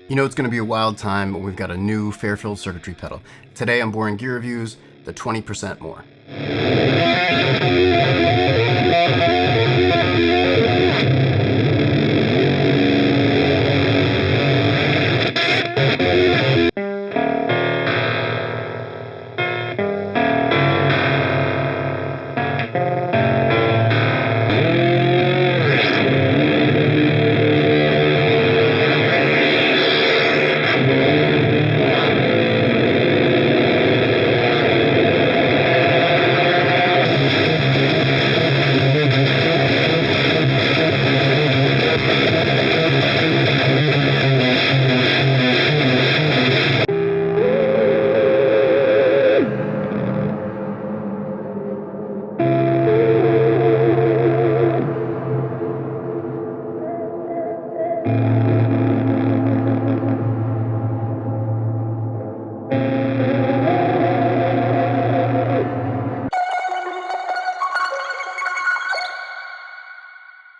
You know it's going to be a wild time when we've got a new Fairfield Circuitry pedal. Today on Boring Gear Reviews, the 20% more.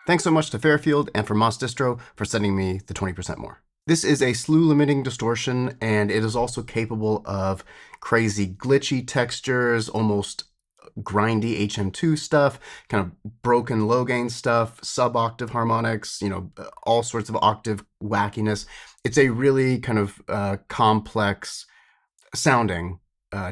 Thanks so much to Fairfield and for Distro for sending me the 20% more. This is a slew limiting distortion, and it is also capable of crazy glitchy textures, almost grindy HM2 stuff, kind of broken low gain stuff, sub-octave harmonics, all sorts of octave wackiness. It's a really kind of complex sounding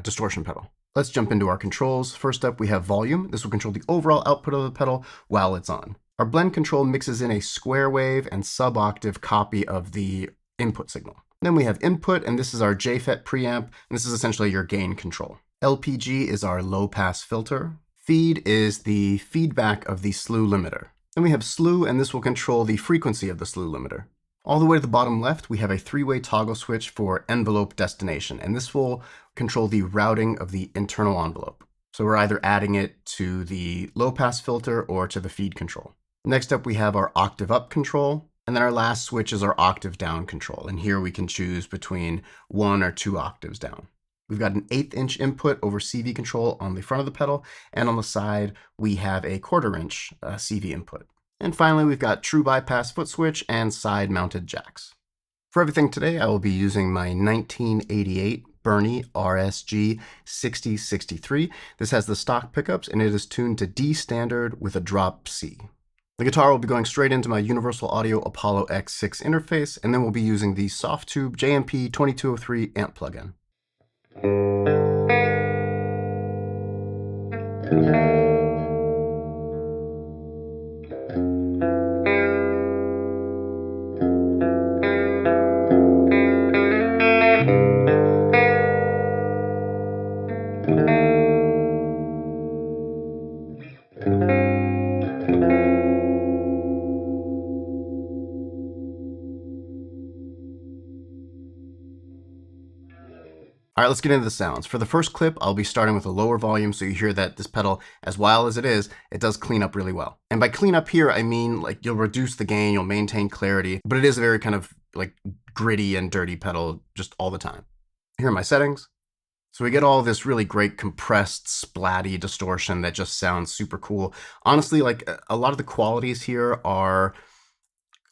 distortion pedal. Let's jump into our controls. First up, we have volume. This will control the overall output of the pedal while it's on. Our blend control mixes in a square wave and sub-octave copy of the input signal. Then we have input, and this is our JFET preamp, and this is essentially your gain control. LPG is our low-pass filter. Feed is the feedback of the slew limiter. Then we have slew, and this will control the frequency of the slew limiter. All the way to the bottom left, we have a three-way toggle switch for envelope destination, and this will control the routing of the internal envelope. So we're either adding it to the low-pass filter or to the feed control. Next up, we have our octave up control, and then our last switch is our octave down control, and here we can choose between 1 or 2 octaves down. We've got an 1/8 inch input over CV control on the front of the pedal, and on the side, we have a 1/4 inch CV input. And finally, we've got true bypass foot switch and side-mounted jacks. For everything today, I will be using my 1988 Burny RSG63-60. This has the stock pickups, and it is tuned to D standard with a drop C. The guitar will be going straight into my Universal Audio Apollo X6 interface, and then we'll be using the Softube JMP 2203 amp plugin. All right, let's get into the sounds. For the first clip, I'll be starting with a lower volume so you hear that this pedal, as wild as it does clean up really well. And by clean up here, I mean like you'll reduce the gain, you'll maintain clarity, but it is a very kind of like gritty and dirty pedal just all the time. Here are my settings. So we get all this really great compressed, splatty distortion that just sounds super cool. Honestly, like a lot of the qualities here are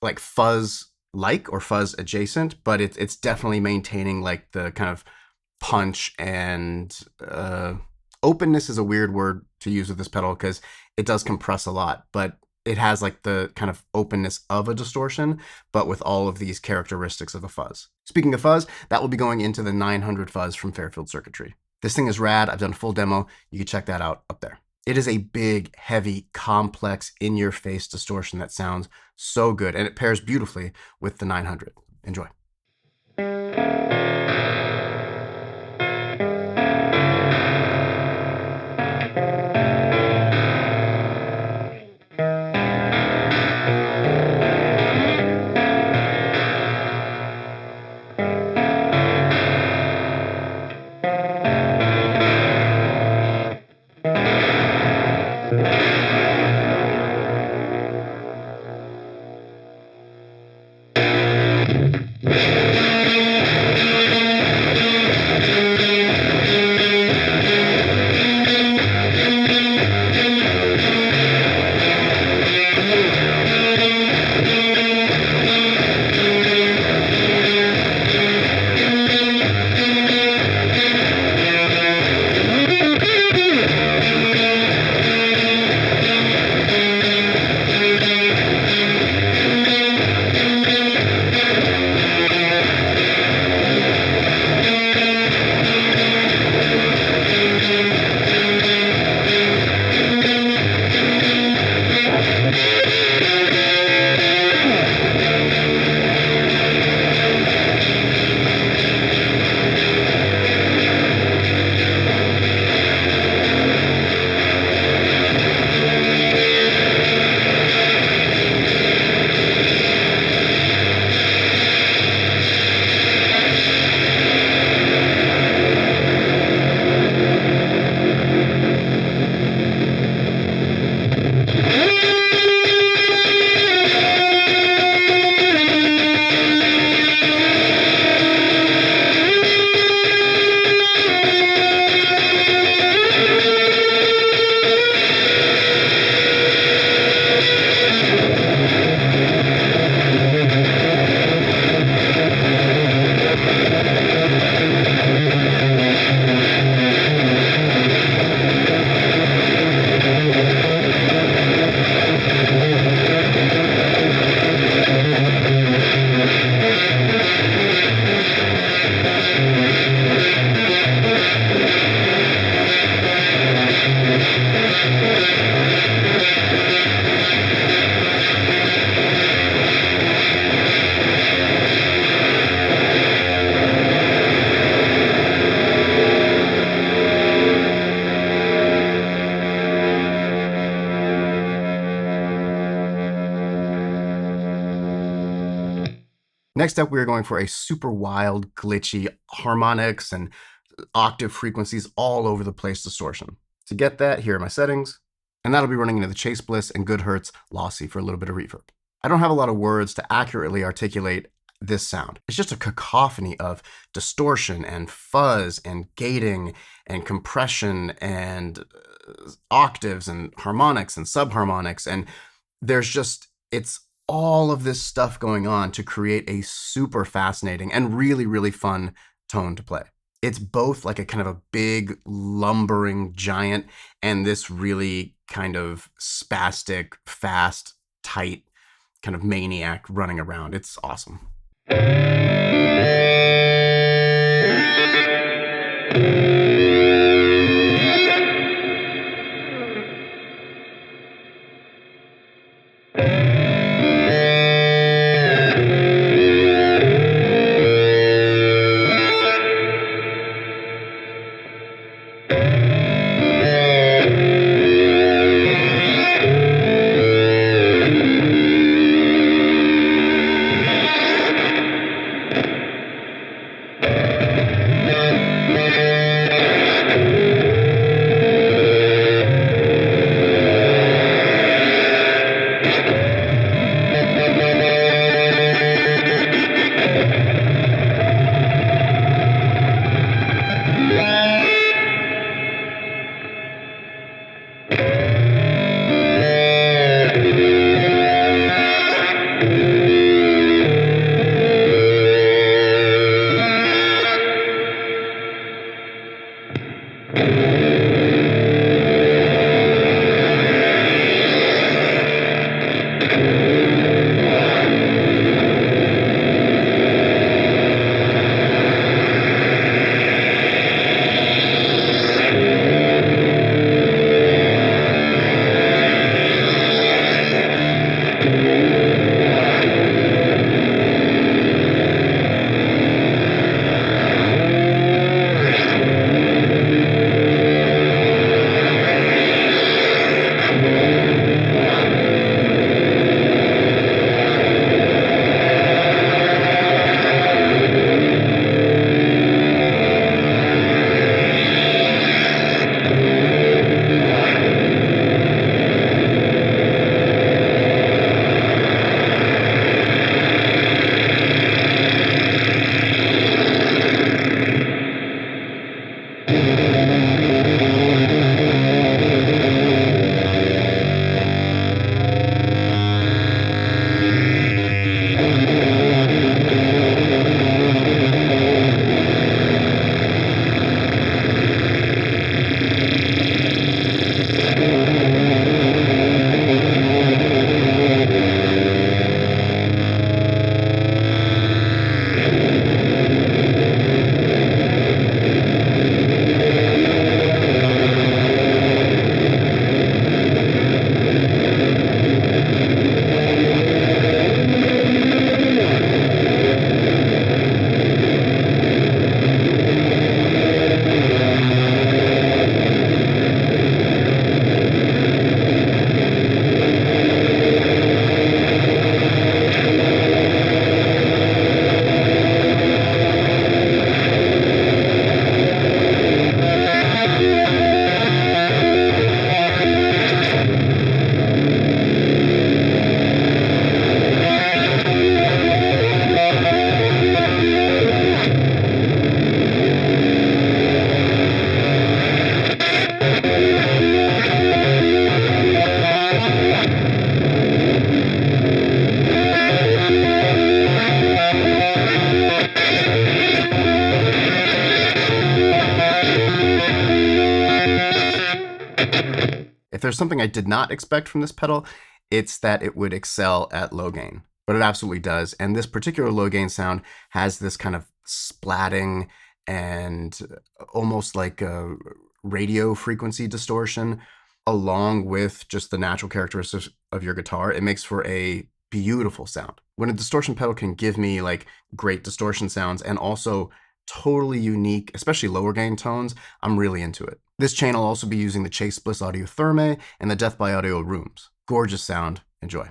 like Fuzz-like or Fuzz adjacent, but it's definitely maintaining like the kind of punch and openness is a weird word to use with this pedal because it does compress a lot, but it has like the kind of openness of a distortion, but with all of these characteristics of a fuzz. Speaking of fuzz, that will be going into the 900 fuzz from Fairfield Circuitry. This thing is rad. I've done a full demo. You can check that out up there. It is a big, heavy, complex, in-your-face distortion that sounds so good, and it pairs beautifully with the 900. Enjoy. Next up, we're going for a super wild, glitchy harmonics and octave frequencies all over the place distortion. To get that, here are my settings, and that'll be running into the Chase Bliss and Good Hertz Lossy for a little bit of reverb. I don't have a lot of words to accurately articulate this sound. It's just a cacophony of distortion and fuzz and gating and compression and octaves and harmonics and subharmonics, and it's all of this stuff going on to create a super fascinating and really, really fun tone to play. It's both like a kind of a big, lumbering giant and this really kind of spastic, fast, tight kind of maniac running around. It's awesome. If there's something I did not expect from this pedal, it's that it would excel at low gain, but it absolutely does. And this particular low gain sound has this kind of splatting and almost like a radio frequency distortion along with just the natural characteristics of your guitar. It makes for a beautiful sound. When a distortion pedal can give me like great distortion sounds and also totally unique, especially lower gain tones, I'm really into it. This chain will also be using the Chase Bliss Audio Thermae and the Death by Audio Rooms. Gorgeous sound. Enjoy.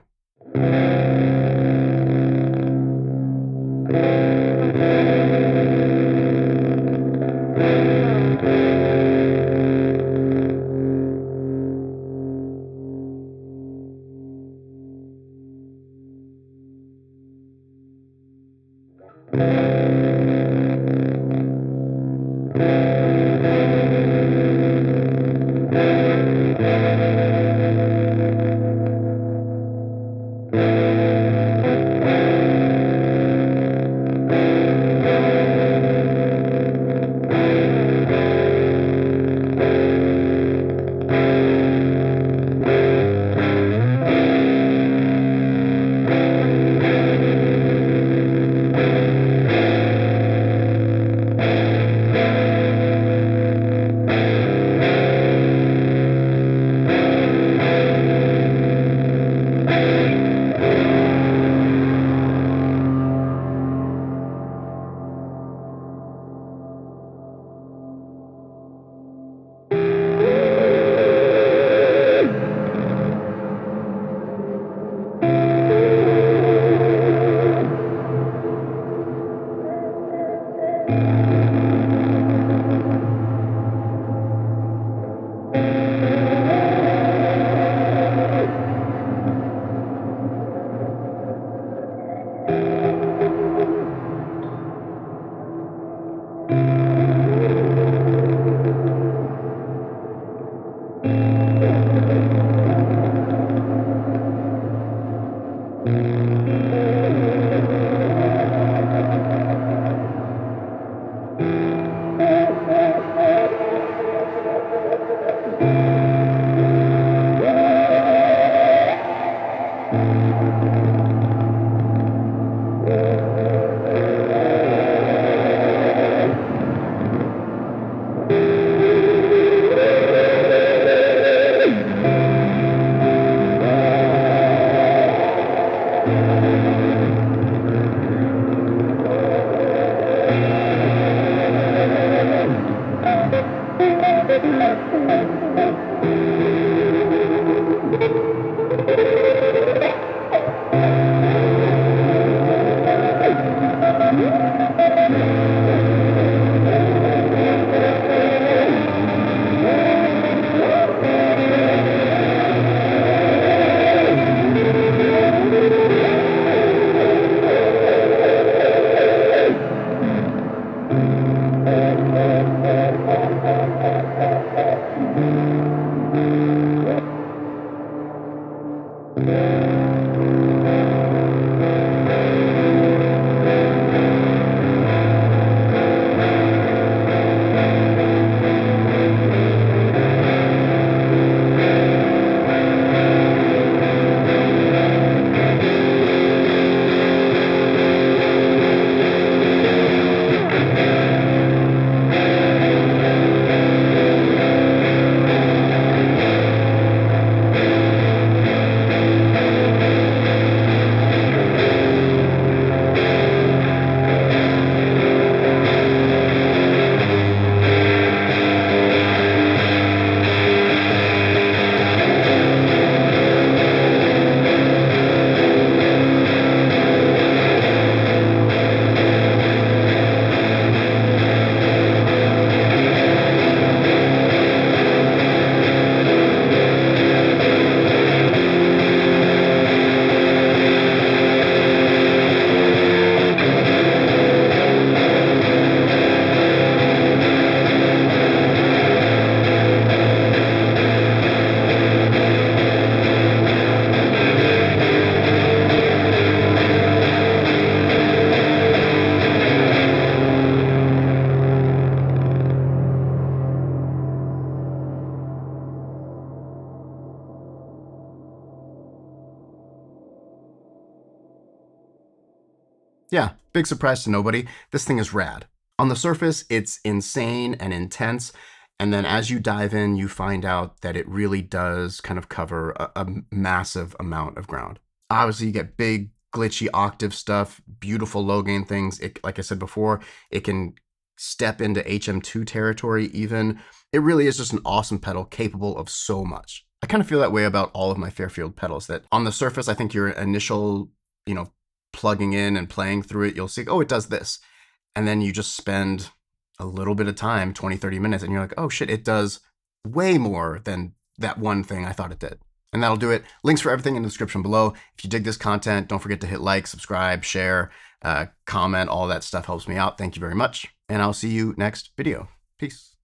Yeah, big surprise to nobody. This thing is rad. On the surface, it's insane and intense. And then as you dive in, you find out that it really does kind of cover a massive amount of ground. Obviously, you get big, glitchy octave stuff, beautiful low gain things. Like I said before, it can step into HM2 territory even. It really is just an awesome pedal capable of so much. I kind of feel that way about all of my Fairfield pedals, that on the surface, I think your initial, plugging in and playing through it, you'll see, oh, it does this. And then you just spend a little bit of time, 20, 30 minutes, and you're like, oh shit, it does way more than that one thing I thought it did. And that'll do it. Links for everything in the description below. If you dig this content, don't forget to hit like, subscribe, share, comment. All that stuff helps me out. Thank you very much. And I'll see you next video. Peace.